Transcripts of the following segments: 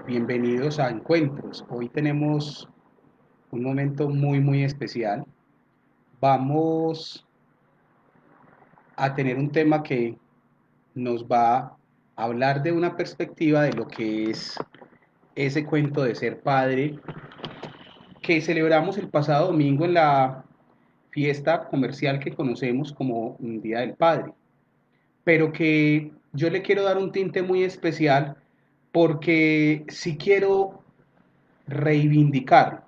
Bienvenidos a Encuentros. Hoy tenemos un momento muy especial. Vamos a tener un tema que nos va a hablar de una perspectiva de lo que es ese cuento de ser padre que celebramos el pasado domingo en la fiesta comercial que conocemos como un Día del Padre, pero que yo le quiero dar un tinte muy especial porque si quiero reivindicar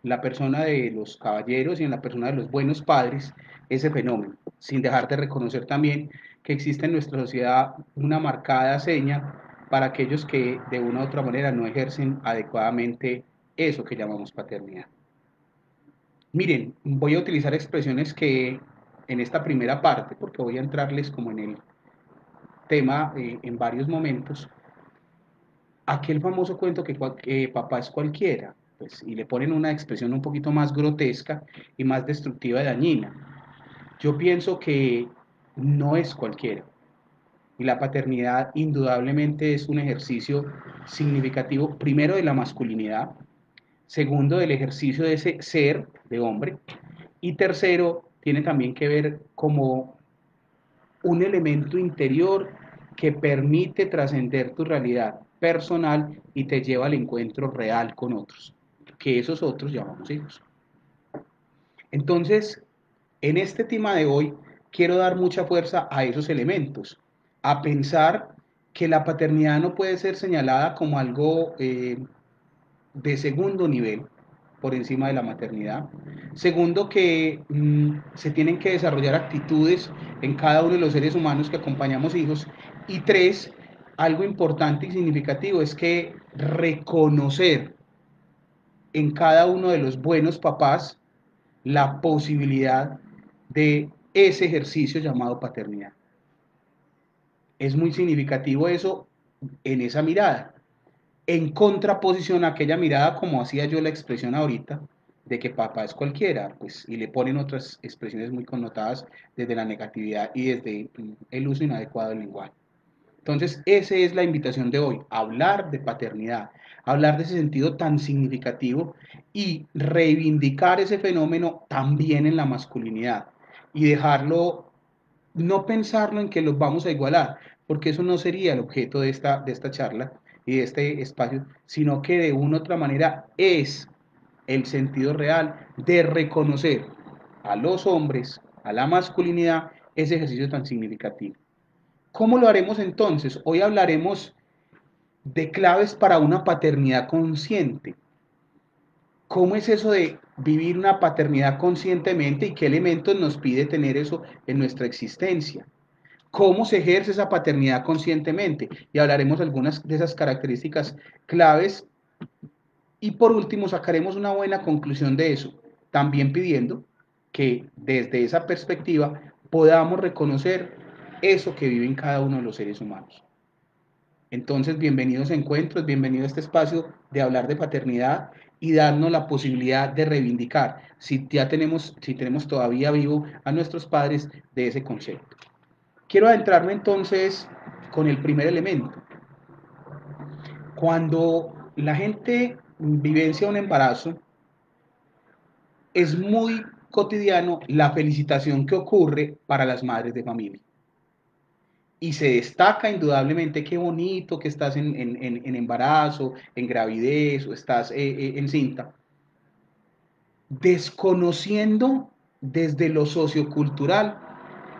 la persona de los caballeros y en la persona de los buenos padres ese fenómeno, sin dejar de reconocer también que existe en nuestra sociedad una marcada seña para aquellos que de una u otra manera no ejercen adecuadamente eso que llamamos paternidad. Miren, voy a utilizar expresiones que en esta primera parte, porque voy a entrarles como en el tema en varios momentos, aquel famoso cuento que papá es cualquiera, pues, y le ponen una expresión un poquito más grotesca y más destructiva y dañina. Yo pienso que no es cualquiera. Y la paternidad indudablemente es un ejercicio significativo, primero de la masculinidad, segundo del ejercicio de ese ser de hombre, y tercero tiene también que ver como un elemento interior que permite trascender tu realidad personal y te lleva al encuentro real con otros, que esos otros llamamos hijos. Entonces, en este tema de hoy, quiero dar mucha fuerza a esos elementos, a pensar que la paternidad no puede ser señalada como algo de segundo nivel por encima de la maternidad. Segundo, que se tienen que desarrollar actitudes en cada uno de los seres humanos que acompañamos hijos. Y tres, algo importante y significativo es que reconocer en cada uno de los buenos papás la posibilidad de ese ejercicio llamado paternidad. Es muy significativo eso en esa mirada, en contraposición a aquella mirada, como hacía yo la expresión ahorita, de que papá es cualquiera, pues, y le ponen otras expresiones muy connotadas desde la negatividad y desde el uso inadecuado del lenguaje. Entonces, esa es la invitación de hoy, hablar de paternidad, hablar de ese sentido tan significativo y reivindicar ese fenómeno también en la masculinidad y dejarlo, no pensarlo en que los vamos a igualar, porque eso no sería el objeto de esta charla y de este espacio, sino que de una u otra manera es el sentido real de reconocer a los hombres, a la masculinidad, ese ejercicio tan significativo. ¿Cómo lo haremos entonces? Hoy hablaremos de claves para una paternidad consciente. ¿Cómo es eso de vivir una paternidad conscientemente y qué elementos nos pide tener eso en nuestra existencia? ¿Cómo se ejerce esa paternidad conscientemente? Y hablaremos algunas de esas características claves. Y por último, sacaremos una buena conclusión de eso, también pidiendo que desde esa perspectiva podamos reconocer eso que vive en cada uno de los seres humanos. Entonces, bienvenidos a Encuentros, bienvenido a este espacio de hablar de paternidad y darnos la posibilidad de reivindicar, si tenemos todavía vivo a nuestros padres, de ese concepto. Quiero adentrarme entonces con el primer elemento. Cuando la gente vivencia un embarazo, es muy cotidiano la felicitación que ocurre para las madres de familia. Y se destaca indudablemente qué bonito que estás en embarazo, en gravidez o estás encinta, desconociendo desde lo sociocultural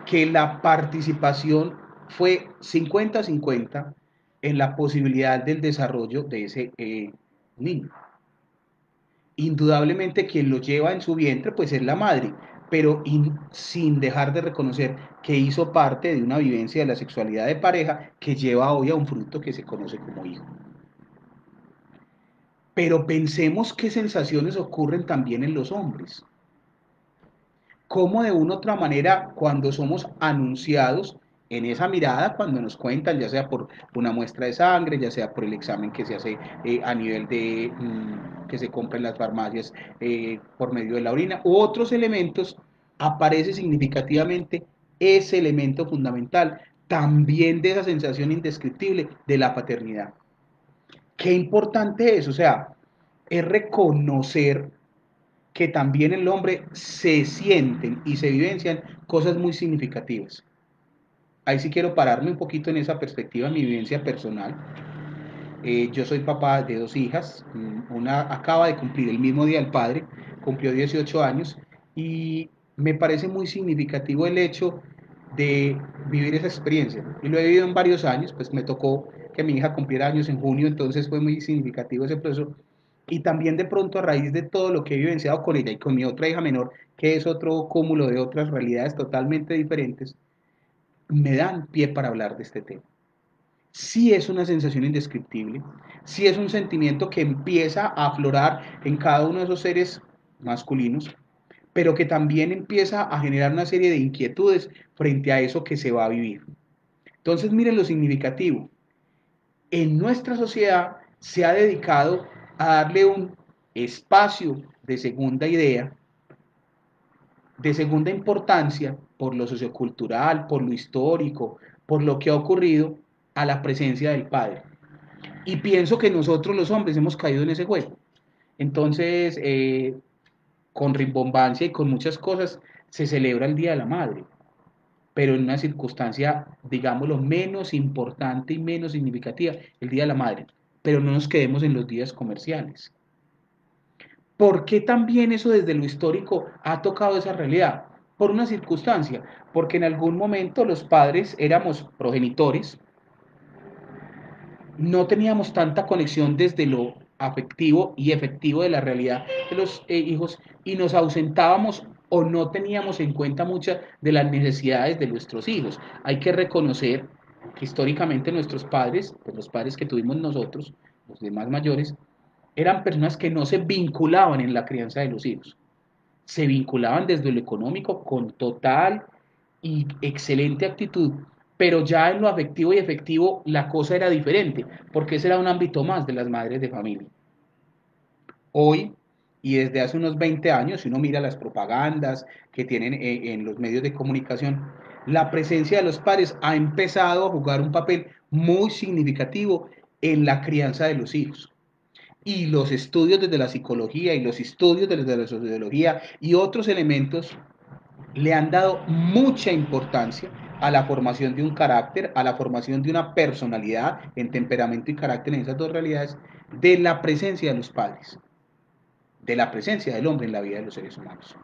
que la participación fue 50-50 en la posibilidad del desarrollo de ese niño. Indudablemente quien lo lleva en su vientre pues es la madre, pero sin dejar de reconocer que hizo parte de una vivencia de la sexualidad de pareja que lleva hoy a un fruto que se conoce como hijo. Pero pensemos qué sensaciones ocurren también en los hombres. Cómo de una u otra manera cuando somos anunciados en esa mirada, cuando nos cuentan, ya sea por una muestra de sangre, ya sea por el examen que se hace a nivel de que se compra en las farmacias por medio de la orina, u otros elementos, aparece significativamente ese elemento fundamental, también de esa sensación indescriptible de la paternidad. qué importante es, o sea, es reconocer que también en el hombre se sienten y se vivencian cosas muy significativas. Ahí sí quiero pararme un poquito en esa perspectiva, mi vivencia personal. Yo soy papá de dos hijas, una acaba de cumplir el mismo día el padre, cumplió 18 años y me parece muy significativo el hecho de vivir esa experiencia. Y lo he vivido en varios años, pues me tocó que mi hija cumpliera años en junio, entonces fue muy significativo ese proceso. Y también de pronto a raíz de todo lo que he vivenciado con ella y con mi otra hija menor, que es otro cúmulo de otras realidades totalmente diferentes, me dan pie para hablar de este tema. Sí es una sensación indescriptible, sí es un sentimiento que empieza a aflorar en cada uno de esos seres masculinos, pero que también empieza a generar una serie de inquietudes frente a eso que se va a vivir. Entonces, miren lo significativo. En nuestra sociedad se ha dedicado a darle un espacio de segunda idea, de segunda importancia por lo sociocultural, por lo histórico, por lo que ha ocurrido a la presencia del padre. Y pienso que nosotros los hombres hemos caído en ese juego. Entonces, con rimbombancia y con muchas cosas, se celebra el Día de la Madre, pero en una circunstancia, digámoslo, menos importante y menos significativa, el Día de la Madre. Pero no nos quedemos en los días comerciales. ¿Por qué también eso desde lo histórico ha tocado esa realidad? Por una circunstancia, porque en algún momento los padres éramos progenitores, no teníamos tanta conexión desde lo afectivo y efectivo de la realidad de los hijos y nos ausentábamos o no teníamos en cuenta muchas de las necesidades de nuestros hijos. Hay que reconocer que históricamente nuestros padres, pues los padres que tuvimos nosotros, los demás mayores, eran personas que no se vinculaban en la crianza de los hijos. Se vinculaban desde lo económico con total y excelente actitud, pero ya en lo afectivo y efectivo la cosa era diferente, porque ese era un ámbito más de las madres de familia. Hoy, y desde hace unos 20 años, si uno mira las propagandas que tienen en los medios de comunicación, la presencia de los padres ha empezado a jugar un papel muy significativo en la crianza de los hijos. Y los estudios desde la psicología y los estudios desde la sociología y otros elementos le han dado mucha importancia a la formación de un carácter, a la formación de una personalidad en temperamento y carácter en esas dos realidades, de la presencia de los padres, de la presencia del hombre en la vida de los seres humanos.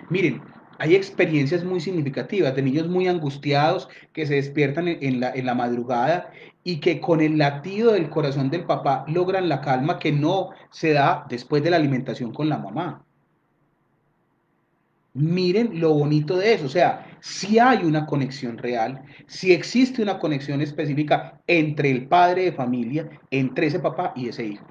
Miren, hay experiencias muy significativas de niños muy angustiados que se despiertan en la madrugada y que con el latido del corazón del papá logran la calma que no se da después de la alimentación con la mamá. Miren lo bonito de eso, o sea, si hay una conexión real, si existe una conexión específica entre el padre de familia, entre ese papá y ese hijo.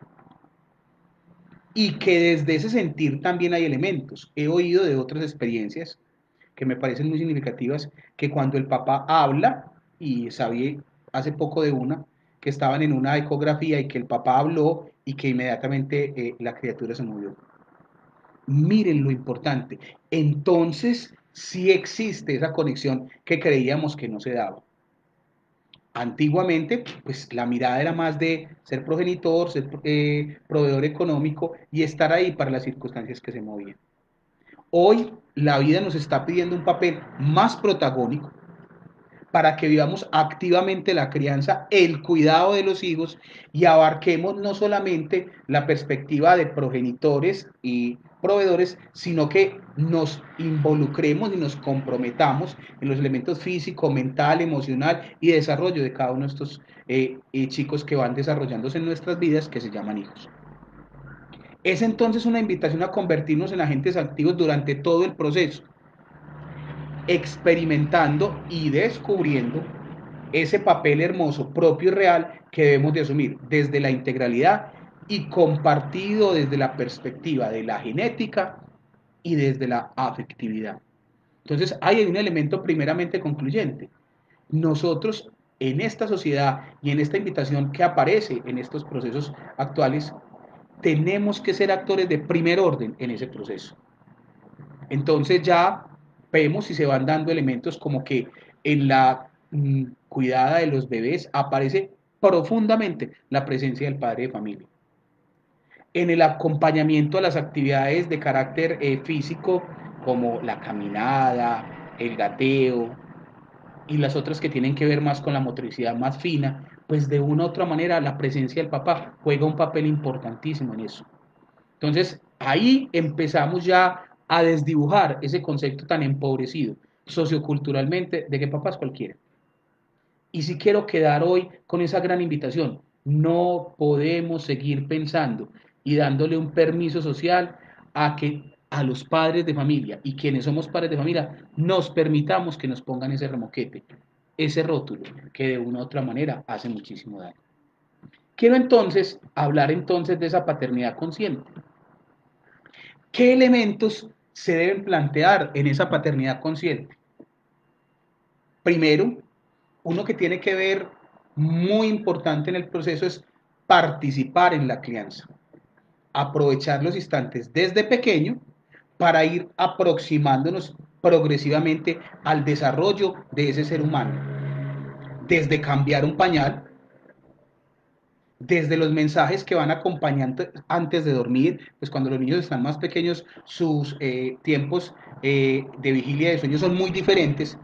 Y que desde ese sentir también hay elementos. He oído de otras experiencias que me parecen muy significativas, que cuando el papá habla, y sabía hace poco de una, que estaban en una ecografía y que el papá habló y que inmediatamente la criatura se movió. Miren lo importante. Entonces, sí existe esa conexión que creíamos que no se daba. Antiguamente, pues la mirada era más de ser progenitor, ser proveedor económico y estar ahí para las circunstancias que se movían. Hoy la vida nos está pidiendo un papel más protagónico para que vivamos activamente la crianza, el cuidado de los hijos y abarquemos no solamente la perspectiva de progenitores y proveedores, sino que nos involucremos y nos comprometamos en los elementos físico, mental, emocional y desarrollo de cada uno de estos chicos que van desarrollándose en nuestras vidas, que se llaman hijos. Es entonces una invitación a convertirnos en agentes activos durante todo el proceso, experimentando y descubriendo ese papel hermoso, propio y real que debemos de asumir desde la integralidad y compartido desde la perspectiva de la genética y desde la afectividad. Entonces, ahí hay un elemento primeramente concluyente. Nosotros en esta sociedad y en esta invitación que aparece en estos procesos actuales, tenemos que ser actores de primer orden en ese proceso. Entonces ya vemos si se van dando elementos como que en la cuidada de los bebés aparece profundamente la presencia del padre de familia. En el acompañamiento a las actividades de carácter físico, como la caminada, el gateo y las otras que tienen que ver más con la motricidad más fina, pues de una u otra manera la presencia del papá juega un papel importantísimo en eso. Entonces, ahí empezamos ya a desdibujar ese concepto tan empobrecido socioculturalmente de que papá es cualquiera. Y si quiero quedar hoy con esa gran invitación, no podemos seguir pensando y dándole un permiso social a que a los padres de familia y quienes somos padres de familia nos permitamos que nos pongan ese remoquete, ese rótulo que de una u otra manera hace muchísimo daño. Quiero entonces hablar entonces de esa paternidad consciente. ¿Qué elementos se deben plantear en esa paternidad consciente? Primero, uno que tiene que ver muy importante en el proceso es participar en la crianza, aprovechar los instantes desde pequeño para ir aproximándonos progresivamente al desarrollo de ese ser humano, desde cambiar un pañal, desde los mensajes que van acompañando antes de dormir, pues cuando los niños están más pequeños, sus tiempos de vigilia y de sueño son muy diferentes,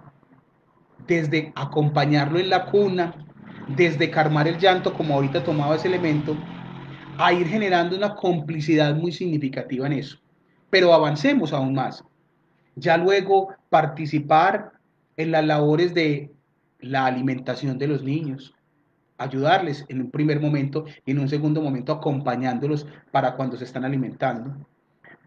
desde acompañarlo en la cuna, desde calmar el llanto, como ahorita tomaba ese elemento, a ir generando una complicidad muy significativa en eso. Pero avancemos aún más. Ya luego participar en las labores de la alimentación de los niños, ayudarles en un primer momento y en un segundo momento acompañándolos para cuando se están alimentando,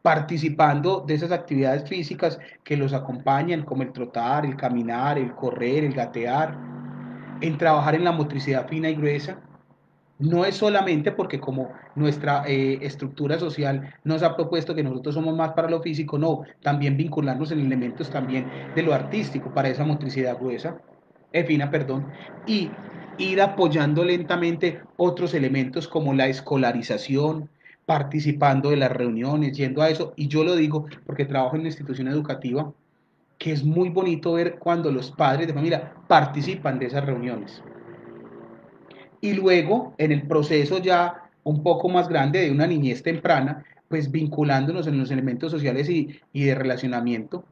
participando de esas actividades físicas que los acompañan, como el trotar, el caminar, el correr, el gatear, en trabajar en la motricidad fina y gruesa. No es solamente porque como nuestra estructura social nos ha propuesto que nosotros somos más para lo físico, no, también vincularnos en elementos también de lo artístico para esa motricidad gruesa, fina, perdón, y ir apoyando lentamente otros elementos como la escolarización, participando de las reuniones, yendo a eso, y yo lo digo porque trabajo en una institución educativa, que es muy bonito ver cuando los padres de familia participan de esas reuniones. Y luego, en el proceso ya un poco más grande de una niñez temprana, pues vinculándonos en los elementos sociales y de relacionamiento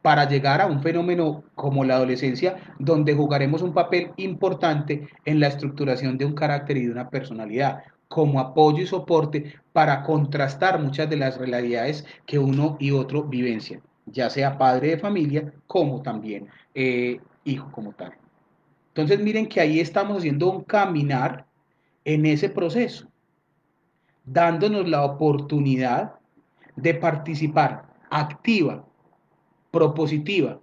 para llegar a un fenómeno como la adolescencia, donde jugaremos un papel importante en la estructuración de un carácter y de una personalidad, como apoyo y soporte para contrastar muchas de las realidades que uno y otro vivencian, ya sea padre de familia como también hijo como tal. Entonces miren que ahí estamos haciendo un caminar en ese proceso, dándonos la oportunidad de participar activa, propositiva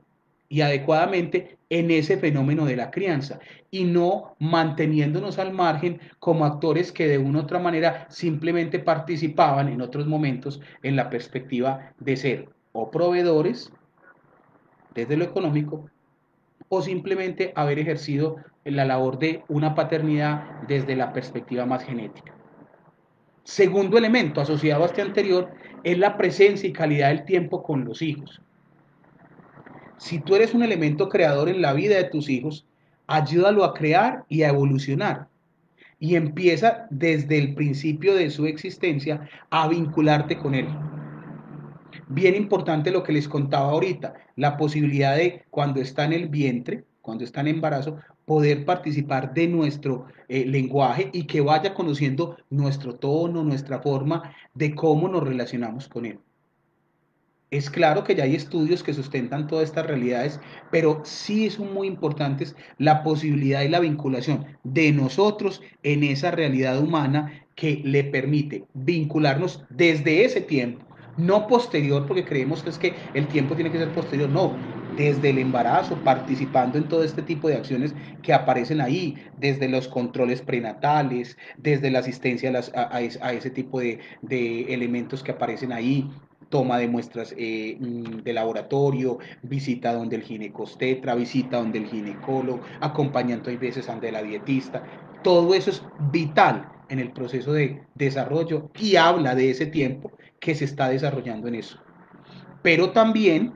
y adecuadamente en ese fenómeno de la crianza y no manteniéndonos al margen como actores que de una u otra manera simplemente participaban en otros momentos en la perspectiva de ser o proveedores desde lo económico o simplemente haber ejercido la labor de una paternidad desde la perspectiva más genética. Segundo elemento asociado a este anterior es la presencia y calidad del tiempo con los hijos. Si tú eres un elemento creador en la vida de tus hijos, ayúdalo a crear y a evolucionar. Y empieza desde el principio de su existencia a vincularte con él. Bien importante lo que les contaba ahorita, la posibilidad de cuando está en el vientre, cuando está en embarazo, poder participar de nuestro lenguaje y que vaya conociendo nuestro tono, nuestra forma de cómo nos relacionamos con él. Es claro que ya hay estudios que sustentan todas estas realidades, pero sí son muy importantes la posibilidad y la vinculación de nosotros en esa realidad humana que le permite vincularnos desde ese tiempo, no posterior, porque creemos que es que el tiempo tiene que ser posterior, no, desde el embarazo, participando en todo este tipo de acciones que aparecen ahí, desde los controles prenatales, desde la asistencia a ese tipo de elementos que aparecen ahí, toma de muestras de laboratorio, visita donde el ginecostetra, visita donde el ginecólogo, acompañamiento hay veces donde la dietista. Todo eso es vital en el proceso de desarrollo y habla de ese tiempo que se está desarrollando en eso. Pero también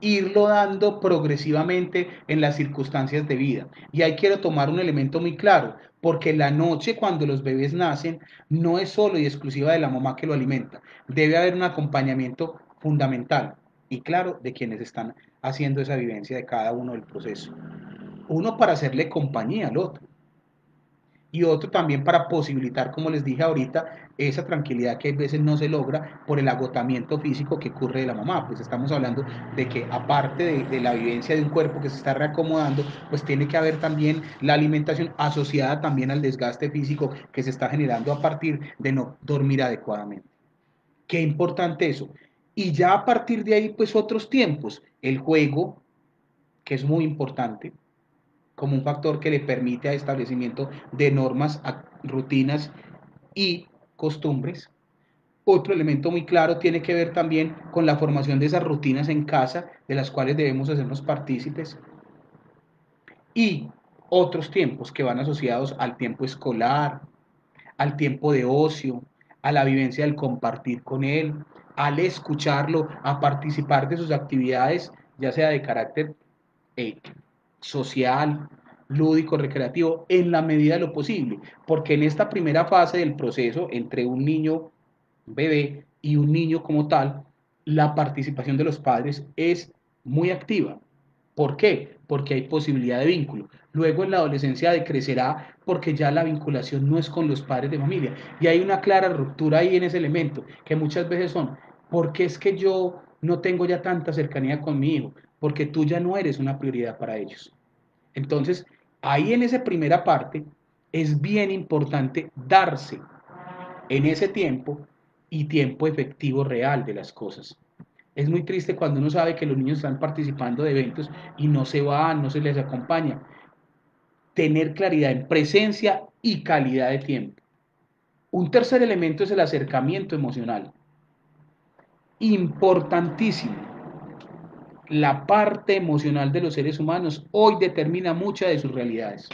irlo dando progresivamente en las circunstancias de vida. Y ahí quiero tomar un elemento muy claro, porque la noche cuando los bebés nacen no es solo y exclusiva de la mamá que lo alimenta, debe haber un acompañamiento fundamental y claro de quienes están haciendo esa vivencia de cada uno del proceso. Uno para hacerle compañía al otro y otro también para posibilitar, como les dije ahorita, esa tranquilidad que a veces no se logra por el agotamiento físico que ocurre de la mamá. Pues estamos hablando de que aparte de la vivencia de un cuerpo que se está reacomodando, pues tiene que haber también la alimentación asociada también al desgaste físico que se está generando a partir de no dormir adecuadamente. Qué importante eso. Y ya a partir de ahí, pues otros tiempos, el juego, que es muy importante, como un factor que le permite a establecimiento de normas, rutinas y costumbres. Otro elemento muy claro tiene que ver también con la formación de esas rutinas en casa, de las cuales debemos hacernos partícipes, y otros tiempos que van asociados al tiempo escolar, al tiempo de ocio, a la vivencia del compartir con él, al escucharlo, a participar de sus actividades, ya sea de carácter eh, social, lúdico, recreativo, en la medida de lo posible, porque en esta primera fase del proceso entre un niño bebé y un niño como tal, la participación de los padres es muy activa. ¿Por qué? Porque hay posibilidad de vínculo. Luego en la adolescencia decrecerá porque ya la vinculación no es con los padres de familia. Y hay una clara ruptura ahí en ese elemento, que muchas veces son, ¿por qué es que yo no tengo ya tanta cercanía con mi hijo? Porque tú ya no eres una prioridad para ellos. Entonces, ahí en esa primera parte es bien importante darse en ese tiempo y tiempo efectivo real de las cosas. Es muy triste cuando uno sabe que los niños están participando de eventos y no se van, no se les acompaña. Tener claridad en presencia y calidad de tiempo. Un tercer elemento es el acercamiento emocional. Importantísimo. La parte emocional de los seres humanos hoy determina muchas de sus realidades.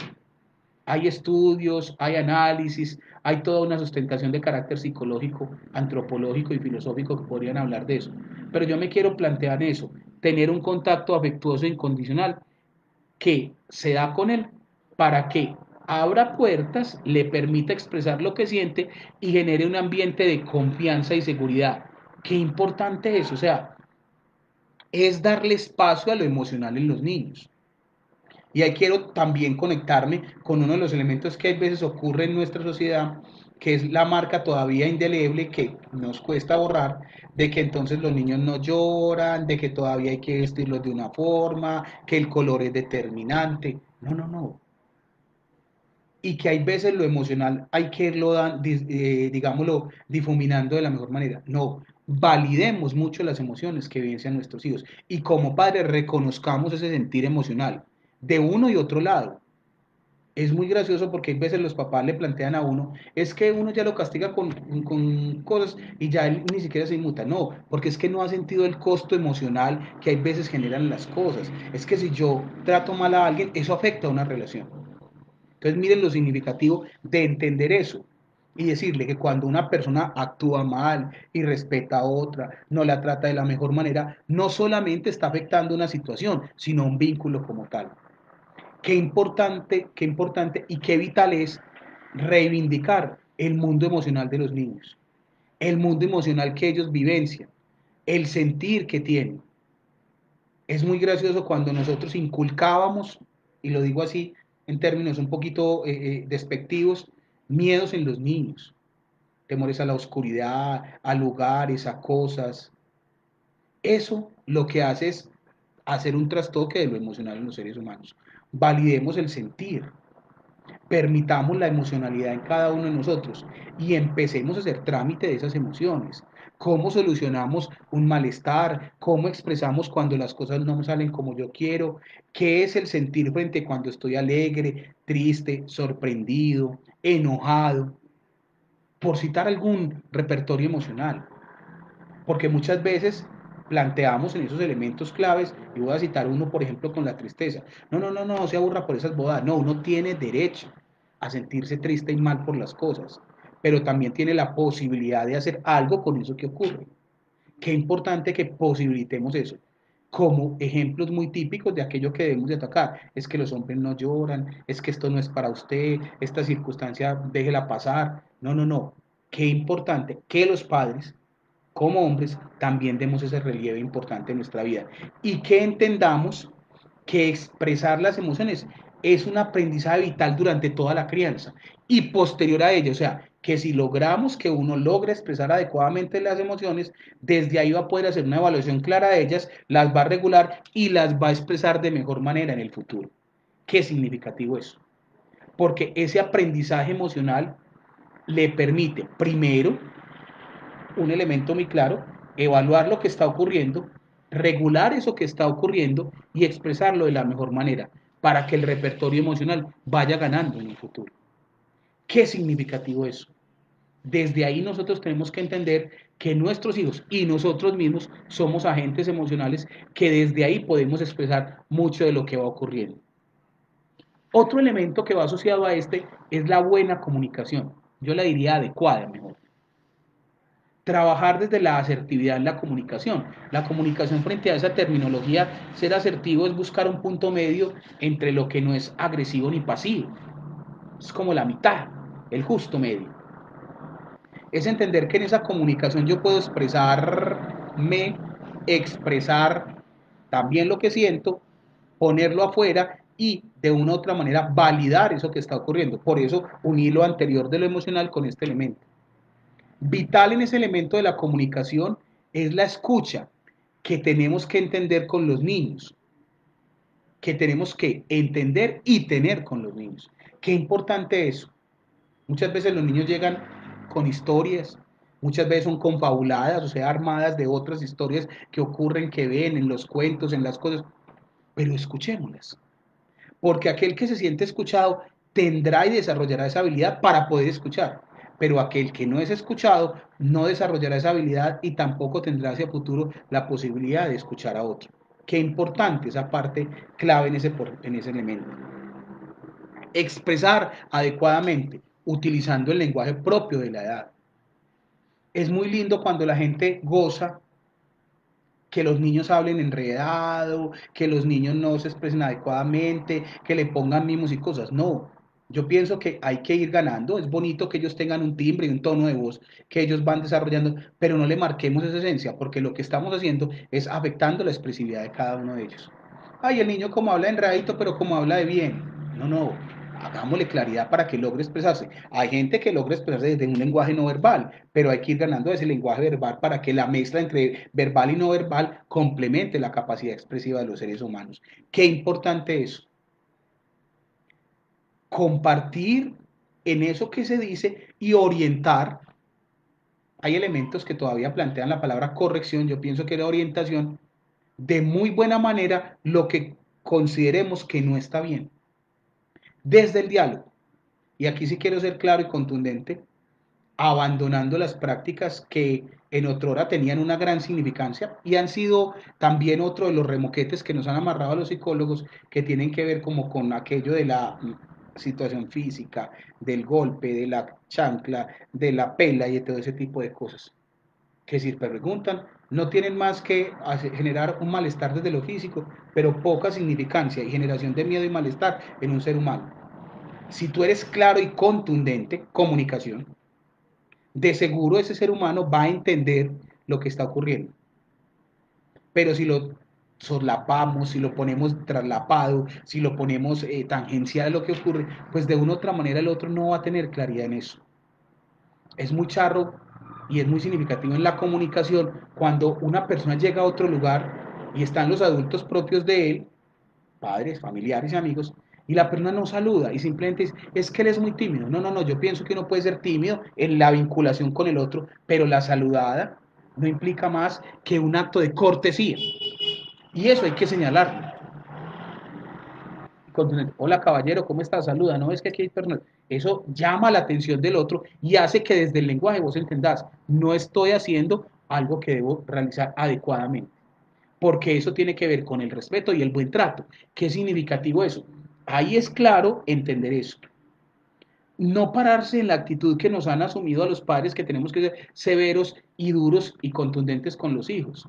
Hay estudios, hay análisis, hay toda una sustentación de carácter psicológico, antropológico y filosófico que podrían hablar de eso. Pero yo me quiero plantear eso, tener un contacto afectuoso e incondicional que se da con él para que abra puertas, le permita expresar lo que siente y genere un ambiente de confianza y seguridad. Qué importante es, o sea, es darle espacio a lo emocional en los niños. Y ahí quiero también conectarme con uno de los elementos que a veces ocurre en nuestra sociedad, que es la marca todavía indeleble que nos cuesta borrar, de que entonces los niños no lloran, de que todavía hay que vestirlos de una forma, que el color es determinante. No, no, no. Y que hay veces lo emocional hay que irlo, digámoslo, difuminando de la mejor manera. No, validemos mucho las emociones que vivencian nuestros hijos y como padres reconozcamos ese sentir emocional de uno y otro lado. Es muy gracioso porque hay veces los papás le plantean a uno, es que uno ya lo castiga con cosas y ya él ni siquiera se inmuta. No, porque es que no ha sentido el costo emocional que hay veces generan las cosas. Es que si yo trato mal a alguien, eso afecta a una relación. Entonces miren lo significativo de entender eso y decirle que cuando una persona actúa mal y respeta a otra, no la trata de la mejor manera, no solamente está afectando una situación, sino un vínculo como tal. Qué importante y qué vital es reivindicar el mundo emocional de los niños, el mundo emocional que ellos vivencian, el sentir que tienen. Es muy gracioso cuando nosotros inculcábamos, y lo digo así en términos un poquito despectivos, miedos en los niños, temores a la oscuridad, a lugares, a cosas. Eso lo que hace es hacer un trastoque de lo emocional en los seres humanos. Validemos el sentir, permitamos la emocionalidad en cada uno de nosotros y empecemos a hacer trámite de esas emociones. ¿Cómo solucionamos un malestar? ¿Cómo expresamos cuando las cosas no me salen como yo quiero? ¿Qué es el sentir frente cuando estoy alegre, triste, sorprendido, enojado? Por citar algún repertorio emocional. Porque muchas veces planteamos en esos elementos claves, y voy a citar uno, por ejemplo, con la tristeza. No, no, no, no, no se aburra por esas bodas. No, uno tiene derecho a sentirse triste y mal por las cosas, pero también tiene la posibilidad de hacer algo con eso que ocurre. Qué importante que posibilitemos eso. como ejemplos muy típicos de aquello que debemos de atacar. Es que los hombres no lloran, es que esto no es para usted, esta circunstancia déjela pasar. No, no, no. Qué importante que los padres, como hombres, también demos ese relieve importante en nuestra vida y que entendamos que expresar las emociones es un aprendizaje vital durante toda la crianza y posterior a ello, o sea, que si logramos que uno logre expresar adecuadamente las emociones, desde ahí va a poder hacer una evaluación clara de ellas, las va a regular y las va a expresar de mejor manera en el futuro. ¿Qué significativo eso? Porque ese aprendizaje emocional le permite, primero, un elemento muy claro, evaluar lo que está ocurriendo, regular eso que está ocurriendo y expresarlo de la mejor manera para que el repertorio emocional vaya ganando en el futuro. ¿Qué significativo eso? Desde ahí nosotros tenemos que entender que nuestros hijos y nosotros mismos somos agentes emocionales que desde ahí podemos expresar mucho de lo que va ocurriendo. Otro elemento que va asociado a este es la buena comunicación. Yo la diría adecuada mejor. Trabajar desde la asertividad en la comunicación. La comunicación frente a esa terminología, ser asertivo es buscar un punto medio entre lo que no es agresivo ni pasivo. Es como la mitad, el justo medio. Es entender que en esa comunicación yo puedo expresarme, expresar también lo que siento, ponerlo afuera y de una u otra manera validar eso que está ocurriendo. Por eso uní lo anterior de lo emocional con este elemento. Vital en ese elemento de la comunicación es la escucha que tenemos que entender con los niños, que tenemos que entender y tener con los niños. Qué importante eso. Muchas veces los niños llegan con historias, muchas veces son confabuladas, o sea, armadas de otras historias que ocurren, que ven en los cuentos, en las cosas, pero escuchémoslas. Porque aquel que se siente escuchado tendrá y desarrollará esa habilidad para poder escuchar, pero aquel que no es escuchado no desarrollará esa habilidad y tampoco tendrá hacia futuro la posibilidad de escuchar a otro. Qué importante esa parte clave en ese elemento. Expresar adecuadamente, utilizando el lenguaje propio de la edad. Es muy lindo cuando la gente goza que los niños hablen enredado, que los niños no se expresen adecuadamente, que le pongan mimos y cosas. No, yo pienso que hay que ir ganando. Es bonito que ellos tengan un timbre y un tono de voz que ellos van desarrollando, pero no le marquemos esa esencia, porque lo que estamos haciendo es afectando la expresividad de cada uno de ellos. Ay, el niño como habla enredadito, pero como habla de bien. No, no, hagámosle claridad para que logre expresarse. Hay gente que logra expresarse desde un lenguaje no verbal, pero hay que ir ganando ese lenguaje verbal para que la mezcla entre verbal y no verbal complemente la capacidad expresiva de los seres humanos. Qué importante es compartir en eso que se dice y orientar. Hay elementos que todavía plantean la palabra corrección, yo pienso que la orientación de muy buena manera lo que consideremos que no está bien. Desde el diálogo, y aquí sí quiero ser claro y contundente, abandonando las prácticas que en otrora tenían una gran significancia y han sido también otro de los remoquetes que nos han amarrado a los psicólogos que tienen que ver como con aquello de la situación física, del golpe, de la chancla, de la pela y de todo ese tipo de cosas. Que si preguntan, no tienen más que generar un malestar desde lo físico, pero poca significancia y generación de miedo y malestar en un ser humano. Si tú eres claro y contundente, comunicación, de seguro ese ser humano va a entender lo que está ocurriendo. Pero si lo solapamos, si lo ponemos traslapado, si lo ponemos tangencial a lo que ocurre, pues de una u otra manera el otro no va a tener claridad en eso. Es muy charro y es muy significativo en la comunicación cuando una persona llega a otro lugar y están los adultos propios de él, padres, familiares y amigos, y la persona no saluda y simplemente dice, es que él es muy tímido. No, no, no, yo pienso que uno puede ser tímido en la vinculación con el otro, pero la saludada no implica más que un acto de cortesía. Y eso hay que señalarlo. Hola caballero, ¿cómo estás? Saluda, no es que aquí hay personas. Eso llama la atención del otro y hace que desde el lenguaje vos entendás, no estoy haciendo algo que debo realizar adecuadamente, porque eso tiene que ver con el respeto y el buen trato. ¿Qué significativo eso? Ahí es claro entender eso. No pararse en la actitud que nos han asumido a los padres que tenemos que ser severos y duros y contundentes con los hijos.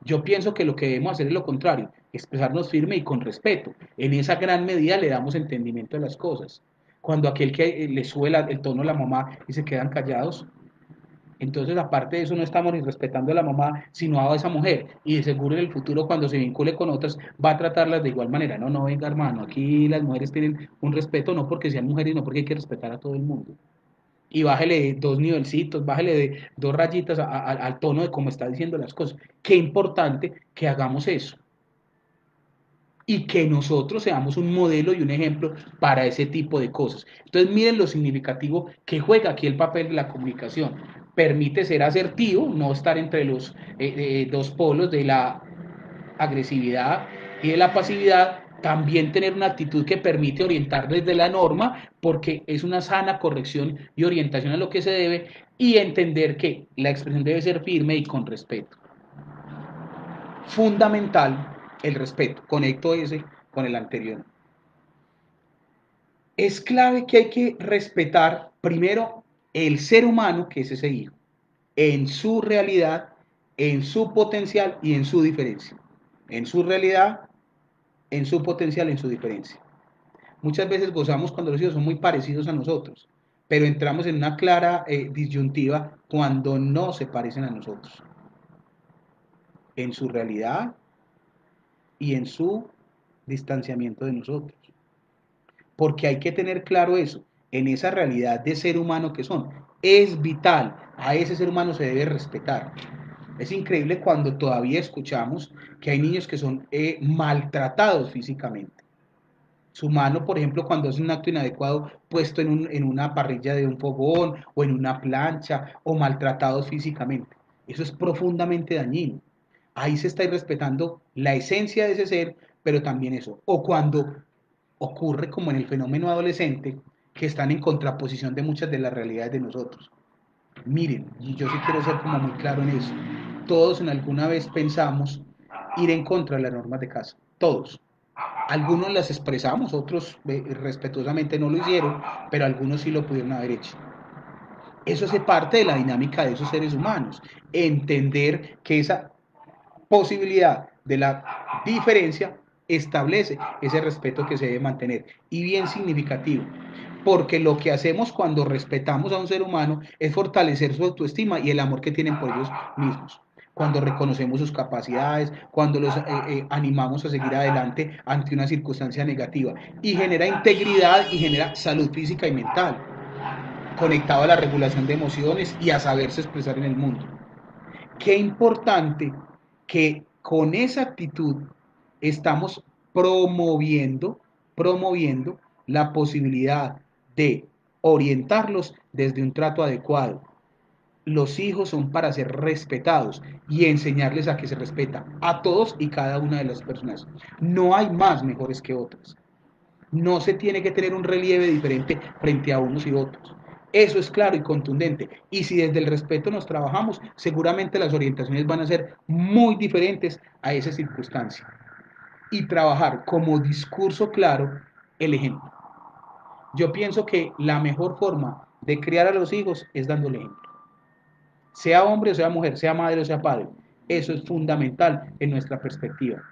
Yo pienso que lo que debemos hacer es lo contrario, expresarnos firme y con respeto. En esa gran medida le damos entendimiento a las cosas. Cuando aquel que le sube el tono a la mamá y se quedan callados, entonces aparte de eso no estamos ni respetando a la mamá, sino a esa mujer. Y de seguro en el futuro cuando se vincule con otras va a tratarlas de igual manera. No, no, venga hermano, aquí las mujeres tienen un respeto no porque sean mujeres, sino porque hay que respetar a todo el mundo. Y bájele dos nivelcitos, bájele de dos rayitas al tono de cómo está diciendo las cosas. Qué importante que hagamos eso y que nosotros seamos un modelo y un ejemplo para ese tipo de cosas. Entonces miren lo significativo que juega aquí el papel de la comunicación. Permite ser asertivo, no estar entre los dos polos de la agresividad y de la pasividad, también tener una actitud que permite orientar desde la norma, porque es una sana corrección y orientación a lo que se debe, y entender que la expresión debe ser firme y con respeto. Fundamental el respeto. Conecto ese con el anterior. Es clave que hay que respetar primero el ser humano que es ese hijo, en su realidad, en su potencial y en su diferencia. En su realidad, en su potencial, en su diferencia. Muchas veces gozamos cuando los hijos son muy parecidos a nosotros, pero entramos en una clara disyuntiva cuando no se parecen a nosotros, en su realidad y en su distanciamiento de nosotros. Porque hay que tener claro eso, en esa realidad de ser humano que son, es vital, a ese ser humano se debe respetar. Es increíble cuando todavía escuchamos que hay niños que son maltratados físicamente. Su mano, por ejemplo, cuando hace un acto inadecuado puesto en una parrilla de un fogón o en una plancha o maltratados físicamente. Eso es profundamente dañino. Ahí se está irrespetando la esencia de ese ser, pero también eso. O cuando ocurre como en el fenómeno adolescente, que están en contraposición de muchas de las realidades de nosotros. Miren, y yo sí quiero ser como muy claro en eso. Todos en alguna vez pensamos ir en contra de las normas de casa. Todos. Algunos las expresamos, otros respetuosamente no lo hicieron, pero algunos sí lo pudieron haber hecho. Eso hace parte de la dinámica de esos seres humanos. Entender que esa posibilidad de la diferencia establece ese respeto que se debe mantener. Y bien significativo. Porque lo que hacemos cuando respetamos a un ser humano es fortalecer su autoestima y el amor que tienen por ellos mismos. Cuando reconocemos sus capacidades, cuando los animamos a seguir adelante ante una circunstancia negativa. Y genera integridad y genera salud física y mental, conectado a la regulación de emociones y a saberse expresar en el mundo. Qué importante que con esa actitud estamos promoviendo la posibilidad de orientarlos desde un trato adecuado. Los hijos son para ser respetados y enseñarles a que se respeta a todos y cada una de las personas. No hay más mejores que otras. No se tiene que tener un relieve diferente frente a unos y otros. Eso es claro y contundente. Y si desde el respeto nos trabajamos, seguramente las orientaciones van a ser muy diferentes a esa circunstancia. Y trabajar como discurso claro el ejemplo. Yo pienso que la mejor forma de criar a los hijos es dándole ejemplo. Sea hombre o sea mujer, sea madre o sea padre. Eso es fundamental en nuestra perspectiva.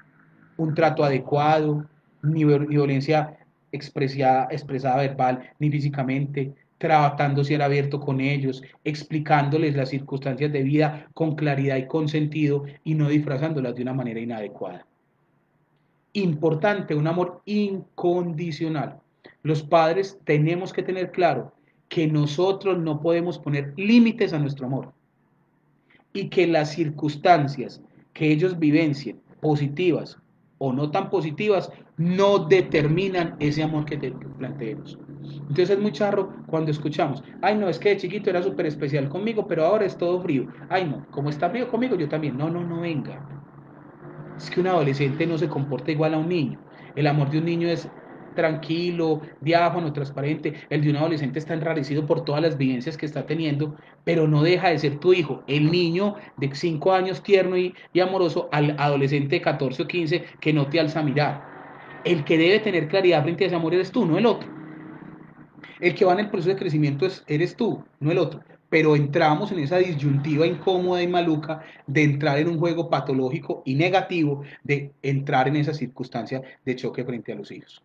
Un trato adecuado, ni violencia expresada verbal ni físicamente, tratando de ser abierto con ellos, explicándoles las circunstancias de vida con claridad y con sentido y no disfrazándolas de una manera inadecuada. Importante, un amor incondicional. Los padres tenemos que tener claro que nosotros no podemos poner límites a nuestro amor y que las circunstancias que ellos vivencien, positivas o no tan positivas, no determinan ese amor que te planteemos. Entonces es muy charro cuando escuchamos, ay no, es que de chiquito era súper especial conmigo, pero ahora es todo frío. Ay no, como está frío conmigo, yo también. No, no, no venga. Es que un adolescente no se comporta igual a un niño. El amor de un niño es tranquilo, diáfano, transparente. El de un adolescente está enrarecido por todas las vivencias que está teniendo, pero no deja de ser tu hijo. El niño de 5 años tierno y amoroso al adolescente de 14 o 15 que no te alza a mirar. El que debe tener claridad frente a ese amor eres tú, no el otro. El que va en el proceso de crecimiento eres tú, no el otro. pero entramos en esa disyuntiva incómoda y maluca de entrar en un juego patológico y negativo, de entrar en esa circunstancia de choque frente a los hijos.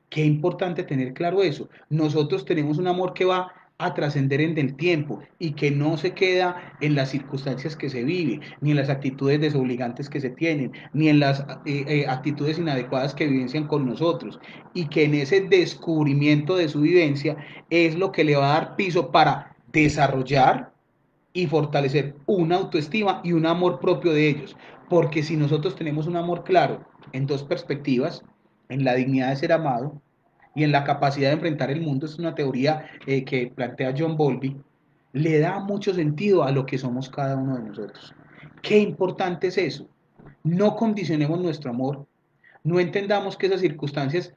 Qué importante tener claro eso. Nosotros tenemos un amor que va a trascender en el tiempo y que no se queda en las circunstancias que se vive, ni en las actitudes desobligantes que se tienen, ni en las actitudes inadecuadas que vivencian con nosotros, y que en ese descubrimiento de su vivencia es lo que le va a dar piso para desarrollar y fortalecer una autoestima y un amor propio de ellos. Porque si nosotros tenemos un amor claro en dos perspectivas, en la dignidad de ser amado y en la capacidad de enfrentar el mundo, es una teoría que plantea John Bowlby, le da mucho sentido a lo que somos cada uno de nosotros. Qué importante es eso. No condicionemos nuestro amor, no entendamos que esas circunstancias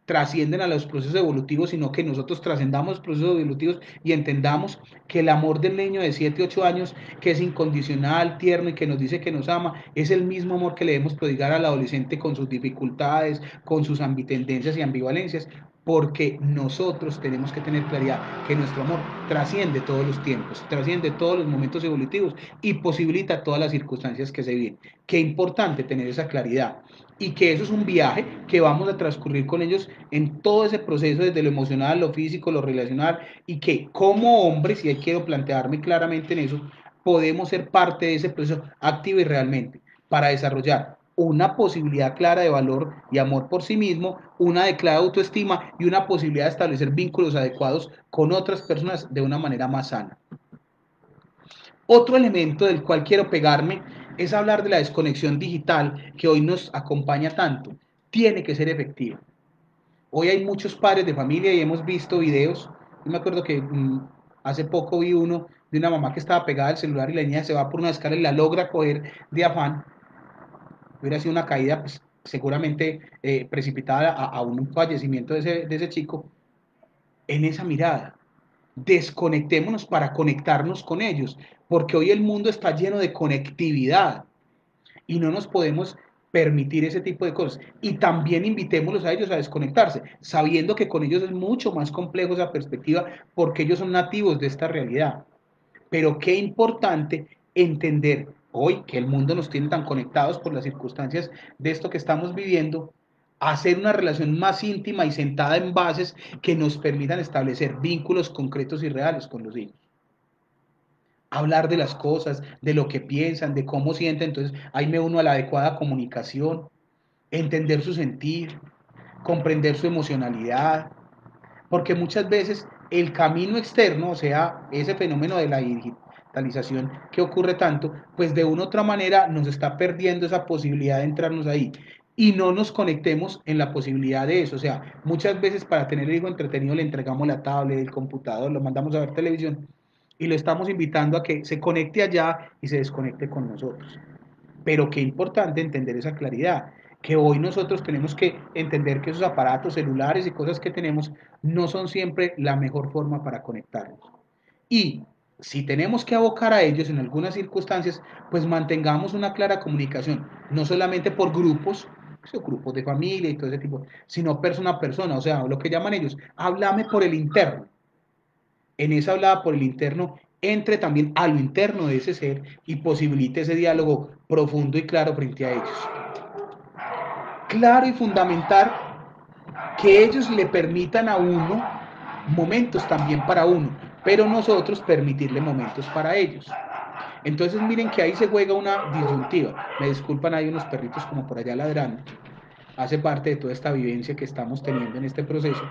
trascienden a los procesos evolutivos, sino que nosotros trascendamos los procesos evolutivos y entendamos que el amor del niño de 7 8 años, que es incondicional, tierno y que nos dice que nos ama, es el mismo amor que le debemos prodigar al adolescente con sus dificultades, con sus ambitendencias y ambivalencias, porque nosotros tenemos que tener claridad que nuestro amor trasciende todos los tiempos, trasciende todos los momentos evolutivos y posibilita todas las circunstancias que se viven. Qué importante tener esa claridad y que eso es un viaje que vamos a transcurrir con ellos en todo ese proceso, desde lo emocional, lo físico, lo relacional, y que como hombres, y ahí quiero plantearme claramente en eso, podemos ser parte de ese proceso activo y realmente para desarrollar una posibilidad clara de valor y amor por sí mismo, una de clara autoestima y una posibilidad de establecer vínculos adecuados con otras personas de una manera más sana. Otro elemento del cual quiero pegarme es hablar de la desconexión digital que hoy nos acompaña tanto. Tiene que ser efectiva. Hoy hay muchos padres de familia y hemos visto videos. Yo me acuerdo que hace poco vi uno de una mamá que estaba pegada al celular y la niña se va por una escala y la logra coger de afán. Hubiera sido una caída pues, seguramente precipitada a un fallecimiento de ese chico en esa mirada. Desconectémonos para conectarnos con ellos, porque hoy el mundo está lleno de conectividad y no nos podemos permitir ese tipo de cosas. Y también invitémoslos a ellos a desconectarse, sabiendo que con ellos es mucho más complejo esa perspectiva porque ellos son nativos de esta realidad. Pero qué importante entender hoy que el mundo nos tiene tan conectados por las circunstancias de esto que estamos viviendo, hacer una relación más íntima y sentada en bases que nos permitan establecer vínculos concretos y reales con los hijos. Hablar de las cosas, de lo que piensan, de cómo sienten, entonces ahí me uno a la adecuada comunicación, entender su sentir, comprender su emocionalidad, porque muchas veces el camino externo, o sea, ese fenómeno de la digitalización que ocurre tanto, pues de una u otra manera nos está perdiendo esa posibilidad de entrarnos ahí y no nos conectemos en la posibilidad de eso. O sea, muchas veces para tener el hijo entretenido le entregamos la tablet, el computador, lo mandamos a ver televisión y lo estamos invitando a que se conecte allá y se desconecte con nosotros. Pero qué importante entender esa claridad, que hoy nosotros tenemos que entender que esos aparatos celulares y cosas que tenemos no son siempre la mejor forma para conectarnos. Y si tenemos que abocar a ellos en algunas circunstancias, pues mantengamos una clara comunicación, no solamente por grupos, grupos de familia y todo ese tipo, sino persona a persona, o sea, lo que llaman ellos, háblame por el interno. En esa hablada por el interno, entre también a lo interno de ese ser y posibilite ese diálogo profundo y claro frente a ellos. Claro y fundamentar que ellos le permitan a uno momentos también para uno, pero nosotros permitirle momentos para ellos. Entonces miren que ahí se juega una disyuntiva. Me disculpan, hay unos perritos como por allá ladrando. Hace parte de toda esta vivencia que estamos teniendo en este proceso.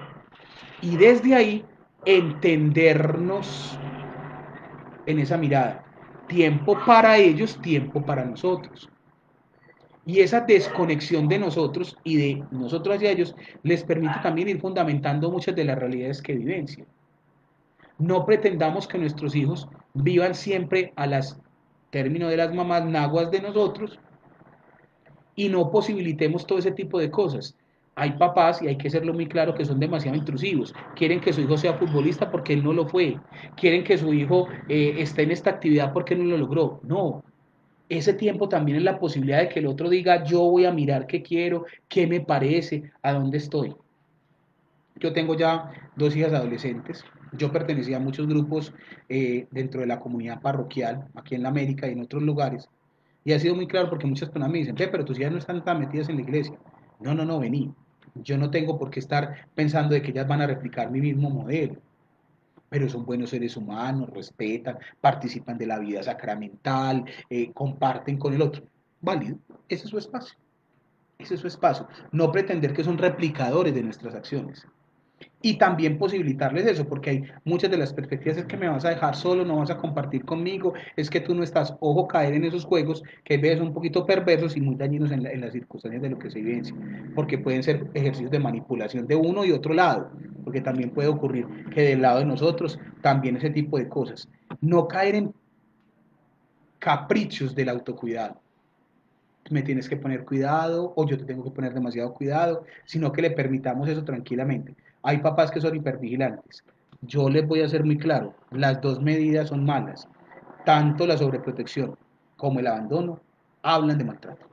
Y desde ahí entendernos en esa mirada. Tiempo para ellos, tiempo para nosotros. Y esa desconexión de nosotros y de nosotros hacia ellos les permite también ir fundamentando muchas de las realidades que vivencian. No pretendamos que nuestros hijos vivan siempre a las términos de las mamás naguas de nosotros y no posibilitemos todo ese tipo de cosas. Hay papás, y hay que serlo muy claro, que son demasiado intrusivos. Quieren que su hijo sea futbolista porque él no lo fue. Quieren que su hijo esté en esta actividad porque él no lo logró. No, ese tiempo también es la posibilidad de que el otro diga, yo voy a mirar qué quiero, qué me parece, a dónde estoy. Yo tengo ya dos hijas adolescentes Yo pertenecía a muchos grupos dentro de la comunidad parroquial, aquí en la América y en otros lugares, y ha sido muy claro porque muchas personas me dicen, ve, pero tus hijas no están tan metidas en la iglesia. No, no, no, vení. Yo no tengo por qué estar pensando de que ellas van a replicar mi mismo modelo, pero son buenos seres humanos, respetan, participan de la vida sacramental, comparten con el otro. Válido, ese es su espacio, ese es su espacio. No pretender que son replicadores de nuestras acciones. Y también posibilitarles eso, porque hay muchas de las perspectivas es que me vas a dejar solo, no vas a compartir conmigo, es que tú no estás, ojo, caer en esos juegos que a veces son un poquito perversos y muy dañinos en las circunstancias de lo que se vivencia, porque pueden ser ejercicios de manipulación de uno y otro lado, porque también puede ocurrir que del lado de nosotros también ese tipo de cosas. No caer en caprichos del autocuidado, me tienes que poner cuidado o yo te tengo que poner demasiado cuidado, sino que le permitamos eso tranquilamente. Hay papás que son hipervigilantes. Yo les voy a hacer muy claro, las dos medidas son malas. Tanto la sobreprotección como el abandono hablan de maltrato.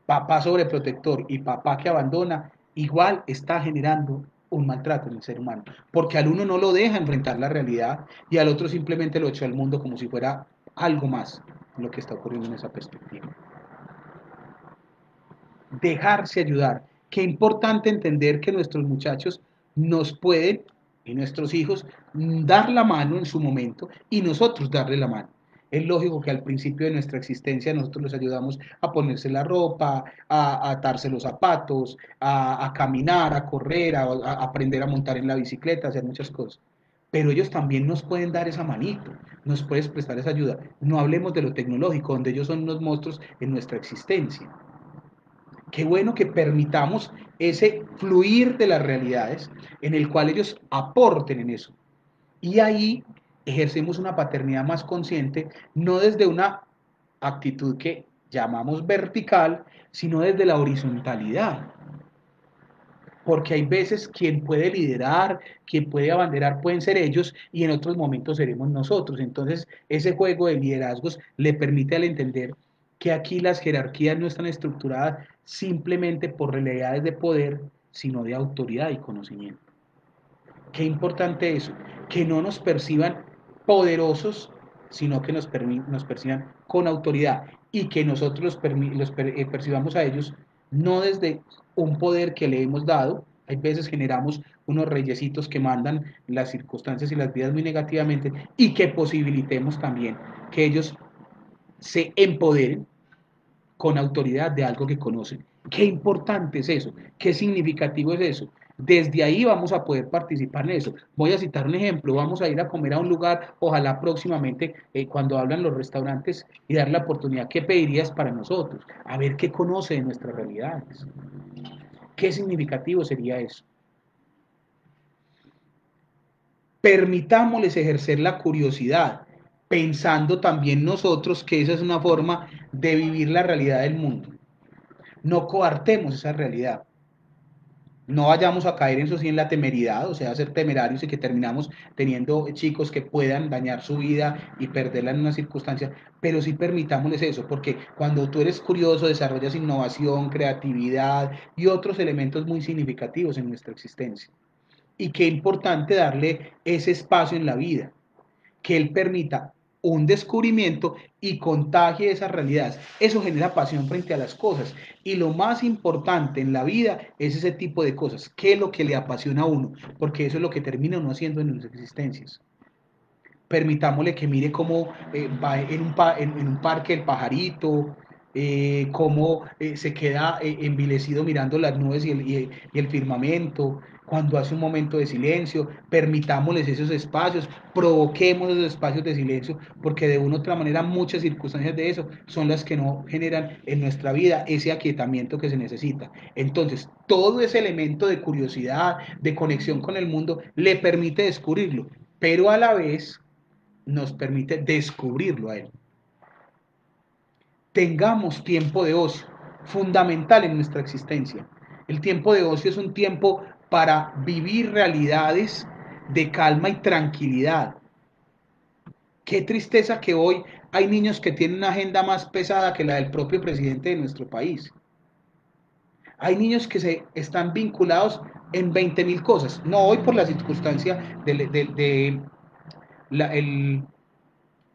Papá sobreprotector y papá que abandona igual está generando un maltrato en el ser humano, porque al uno no lo deja enfrentar la realidad y al otro simplemente lo echó al mundo como si fuera algo más lo que está ocurriendo en esa perspectiva. Dejarse ayudar. Qué importante entender que nuestros muchachos nos pueden, y nuestros hijos, dar la mano en su momento y nosotros darle la mano. Es lógico que al principio de nuestra existencia nosotros les ayudamos a ponerse la ropa, a atarse los zapatos, a caminar, a correr, a aprender a montar en la bicicleta, a hacer muchas cosas. Pero ellos también nos pueden dar esa manito, nos puedes prestar esa ayuda. No hablemos de lo tecnológico, donde ellos son unos monstruos en nuestra existencia. Qué bueno que permitamos ese fluir de las realidades en el cual ellos aporten en eso. Y ahí ejercemos una paternidad más consciente, no desde una actitud que llamamos vertical, sino desde la horizontalidad. Porque hay veces quien puede liderar, quien puede abanderar pueden ser ellos y en otros momentos seremos nosotros. Entonces, ese juego de liderazgos le permite al entender que aquí las jerarquías no están estructuradas simplemente por realidades de poder, sino de autoridad y conocimiento. Qué importante eso, que no nos perciban poderosos, sino que nos perciban con autoridad y que nosotros percibamos a ellos no desde un poder que le hemos dado. Hay veces generamos unos reyesitos que mandan las circunstancias y las vidas muy negativamente y que posibilitemos también que ellos se empoderen con autoridad de algo que conocen. Qué importante es eso, qué significativo es eso. Desde ahí vamos a poder participar en eso. Voy a citar un ejemplo, vamos a ir a comer a un lugar, ojalá próximamente, cuando hablan los restaurantes, y dar la oportunidad, ¿qué pedirías para nosotros? A ver qué conoce de nuestras realidades. ¿Qué significativo sería eso? Permitámosles ejercer la curiosidad, pensando también nosotros que esa es una forma de vivir la realidad del mundo. No coartemos esa realidad. No vayamos a caer en eso sí en la temeridad, o sea, ser temerarios y que terminamos teniendo chicos que puedan dañar su vida y perderla en una circunstancia, pero sí permitámosles eso, porque cuando tú eres curioso desarrollas innovación, creatividad y otros elementos muy significativos en nuestra existencia. Y qué importante darle ese espacio en la vida, que él permita un descubrimiento y contagie esas realidades. Eso genera pasión frente a las cosas. Y lo más importante en la vida es ese tipo de cosas. ¿Qué es lo que le apasiona a uno? Porque eso es lo que termina uno haciendo en nuestras existencias. Permitámosle que mire cómo va en un parque el pajarito, cómo se queda envilecido mirando las nubes y el firmamento, cuando hace un momento de silencio, permitámosles esos espacios, provoquemos esos espacios de silencio, porque de una u otra manera muchas circunstancias de eso son las que no generan en nuestra vida ese aquietamiento que se necesita. Entonces, todo ese elemento de curiosidad, de conexión con el mundo, le permite descubrirlo, pero a la vez nos permite descubrirlo a él. Tengamos tiempo de ocio, fundamental en nuestra existencia. El tiempo de ocio es un tiempo para vivir realidades de calma y tranquilidad. Qué tristeza que hoy hay niños que tienen una agenda más pesada que la del propio presidente de nuestro país. Hay niños que se están vinculados en 20.000 cosas, no hoy por la circunstancia el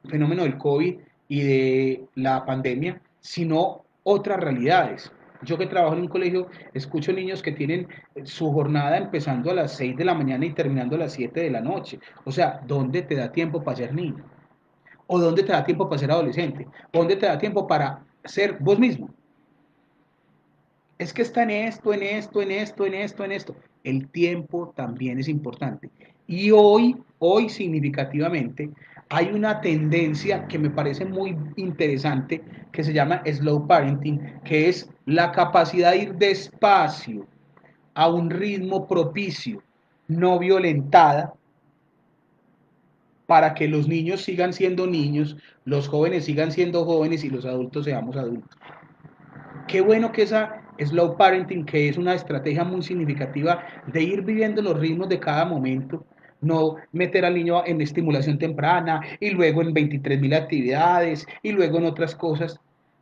fenómeno del COVID y de la pandemia, sino otras realidades. Yo que trabajo en un colegio, escucho niños que tienen su jornada empezando a las 6 de la mañana y terminando a las 7 de la noche. O sea, ¿dónde te da tiempo para ser niño? ¿O dónde te da tiempo para ser adolescente? ¿O dónde te da tiempo para ser vos mismo? Es que está en esto, en esto, en esto, en esto, en esto. El tiempo también es importante. Y hoy significativamente, hay una tendencia que me parece muy interesante que se llama slow parenting, que es la capacidad de ir despacio a un ritmo propicio, no violentada, para que los niños sigan siendo niños, los jóvenes sigan siendo jóvenes y los adultos seamos adultos. Qué bueno que esa slow parenting, que es una estrategia muy significativa de ir viviendo los ritmos de cada momento, no meter al niño en estimulación temprana y luego en 23.000 actividades y luego en otras cosas,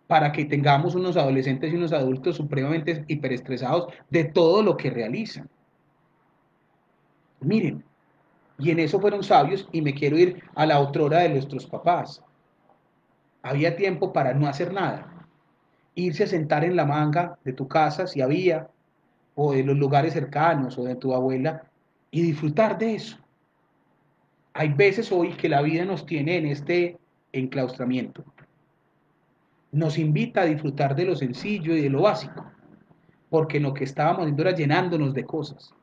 para que tengamos unos adolescentes y unos adultos supremamente hiperestresados de todo lo que realizan. Miren, y en eso fueron sabios y me quiero ir a la otrora de nuestros papás. Había tiempo para no hacer nada, irse a sentar en la manga de tu casa si había, o de los lugares cercanos, o de tu abuela, y disfrutar de eso. Hay veces hoy que la vida nos tiene en este enclaustramiento. Nos invita a disfrutar de lo sencillo y de lo básico, porque lo que estábamos haciendo era llenándonos de cosas.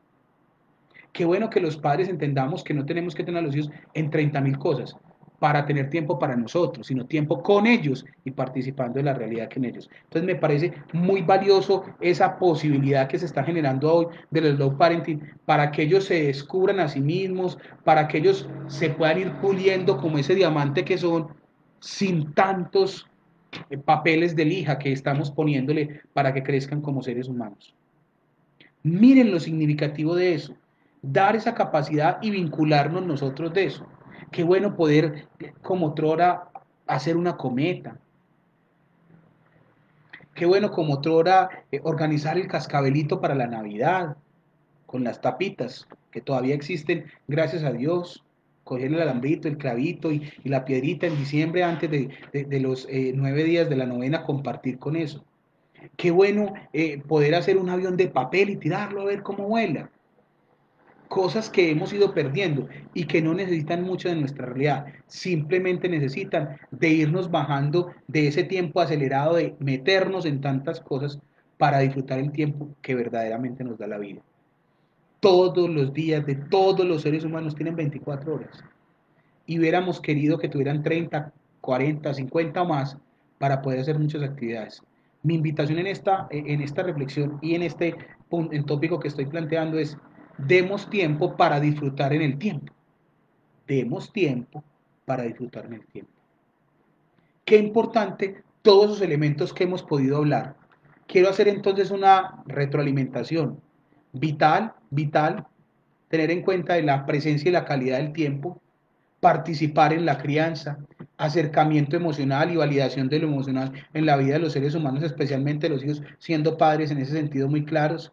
Qué bueno que los padres entendamos que no tenemos que tener a los hijos en 30.000 cosas para tener tiempo para nosotros, sino tiempo con ellos y participando de la realidad que en ellos. Entonces me parece muy valioso esa posibilidad que se está generando hoy del slow parenting para que ellos se descubran a sí mismos, para que ellos se puedan ir puliendo como ese diamante que son sin tantos papeles de lija que estamos poniéndole para que crezcan como seres humanos. Miren lo significativo de eso, dar esa capacidad y vincularnos nosotros de eso. Qué bueno poder, como otrora, hacer una cometa. Qué bueno como otrora organizar el cascabelito para la Navidad, con las tapitas, que todavía existen, gracias a Dios. Coger el alambrito, el clavito y la piedrita en diciembre antes de los 9 días de la novena, compartir con eso. Qué bueno poder hacer un avión de papel y tirarlo a ver cómo vuela. Cosas que hemos ido perdiendo y que no necesitan mucho de nuestra realidad, simplemente necesitan de irnos bajando de ese tiempo acelerado de meternos en tantas cosas para disfrutar el tiempo que verdaderamente nos da la vida. Todos los días de todos los seres humanos tienen 24 horas y hubiéramos querido que tuvieran 30, 40, 50 o más para poder hacer muchas actividades. Mi invitación en esta reflexión y en este en tópico que estoy planteando es: demos tiempo para disfrutar en el tiempo. Demos tiempo para disfrutar en el tiempo. Qué importante todos esos elementos que hemos podido hablar. Quiero hacer entonces una retroalimentación. Vital, tener en cuenta de la presencia y la calidad del tiempo, participar en la crianza, acercamiento emocional y validación de lo emocional en la vida de los seres humanos, especialmente los hijos, siendo padres en ese sentido muy claros,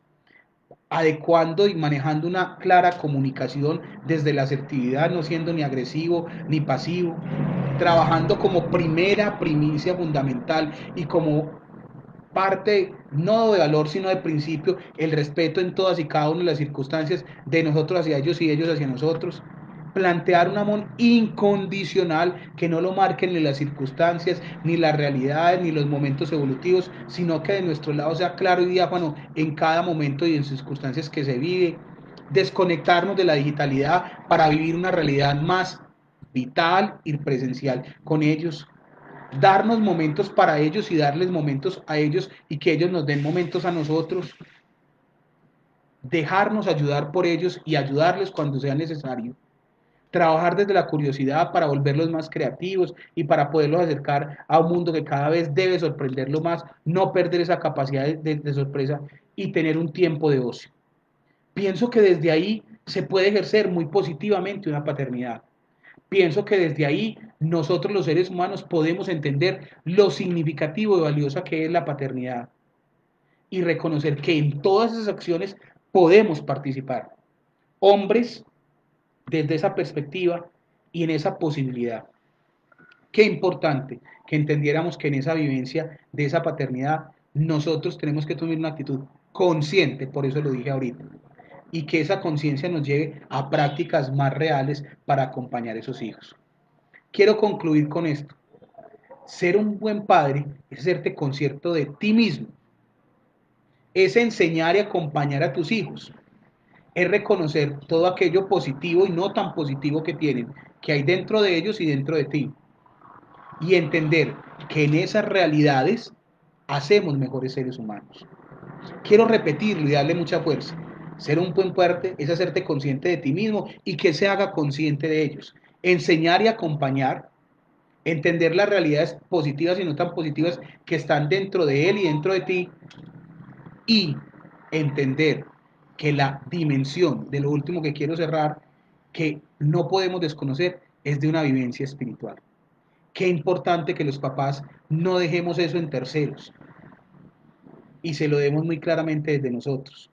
adecuando y manejando una clara comunicación desde la asertividad, no siendo ni agresivo ni pasivo, trabajando como primera primicia fundamental y como parte no de valor sino de principio el respeto en todas y cada una de las circunstancias de nosotros hacia ellos y ellos hacia nosotros, plantear un amor incondicional que no lo marquen ni las circunstancias, ni las realidades, ni los momentos evolutivos, sino que de nuestro lado sea claro y diáfano en cada momento y en circunstancias que se vive, desconectarnos de la digitalidad para vivir una realidad más vital y presencial con ellos, darnos momentos para ellos y darles momentos a ellos y que ellos nos den momentos a nosotros, dejarnos ayudar por ellos y ayudarles cuando sea necesario, trabajar desde la curiosidad para volverlos más creativos y para poderlos acercar a un mundo que cada vez debe sorprenderlo más, no perder esa capacidad de sorpresa y tener un tiempo de ocio. Pienso que desde ahí se puede ejercer muy positivamente una paternidad. Pienso que desde ahí nosotros los seres humanos podemos entender lo significativo y valiosa que es la paternidad y reconocer que en todas esas acciones podemos participar. Hombres desde esa perspectiva y en esa posibilidad. Qué importante que entendiéramos que en esa vivencia de esa paternidad nosotros tenemos que tener una actitud consciente, por eso lo dije ahorita, y que esa conciencia nos lleve a prácticas más reales para acompañar a esos hijos. Quiero concluir con esto. Ser un buen padre es hacerte concierto de ti mismo, es enseñar y acompañar a tus hijos, es reconocer todo aquello positivo y no tan positivo que tienen, que hay dentro de ellos y dentro de ti, y entender que en esas realidades hacemos mejores seres humanos. Quiero repetirlo y darle mucha fuerza. Ser un buen padre es hacerte consciente de ti mismo y que se haga consciente de ellos. Enseñar y acompañar, entender las realidades positivas y no tan positivas que están dentro de él y dentro de ti, y entender que la dimensión de lo último que quiero cerrar, que no podemos desconocer, es de una vivencia espiritual. Qué importante que los papás no dejemos eso en terceros y se lo demos muy claramente desde nosotros,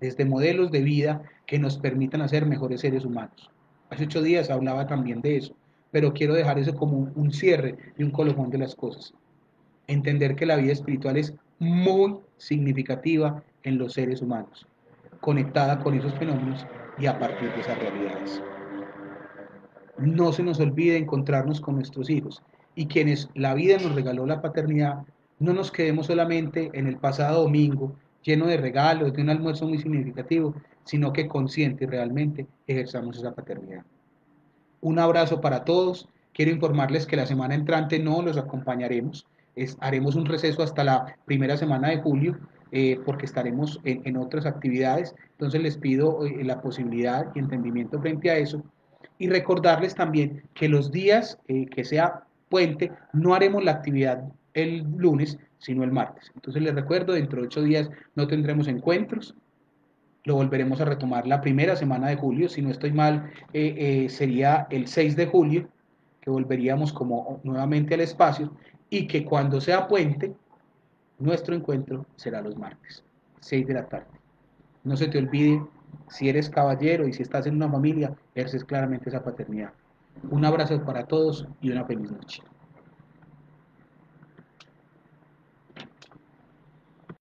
desde modelos de vida que nos permitan hacer mejores seres humanos. Hace 8 días hablaba también de eso, pero quiero dejar eso como un cierre y un colofón de las cosas. Entender que la vida espiritual es muy significativa en los seres humanos, conectada con esos fenómenos y a partir de esas realidades. No se nos olvide encontrarnos con nuestros hijos y quienes la vida nos regaló la paternidad, no nos quedemos solamente en el pasado domingo lleno de regalos, de un almuerzo muy significativo, sino que consciente y realmente ejerzamos esa paternidad. Un abrazo para todos. Quiero informarles que la semana entrante no los acompañaremos. Haremos un receso hasta la primera semana de julio porque estaremos en otras actividades. Entonces les pido la posibilidad y entendimiento frente a eso. Y recordarles también que los días que sea puente no haremos la actividad el lunes, sino el martes. Entonces les recuerdo, dentro de 8 días no tendremos encuentros, lo volveremos a retomar la primera semana de julio, si no estoy mal, sería el 6 de julio, que volveríamos como nuevamente al espacio, y que cuando sea puente, nuestro encuentro será los martes, 6 de la tarde. No se te olvide, si eres caballero y si estás en una familia, ejerces claramente esa paternidad. Un abrazo para todos y una feliz noche.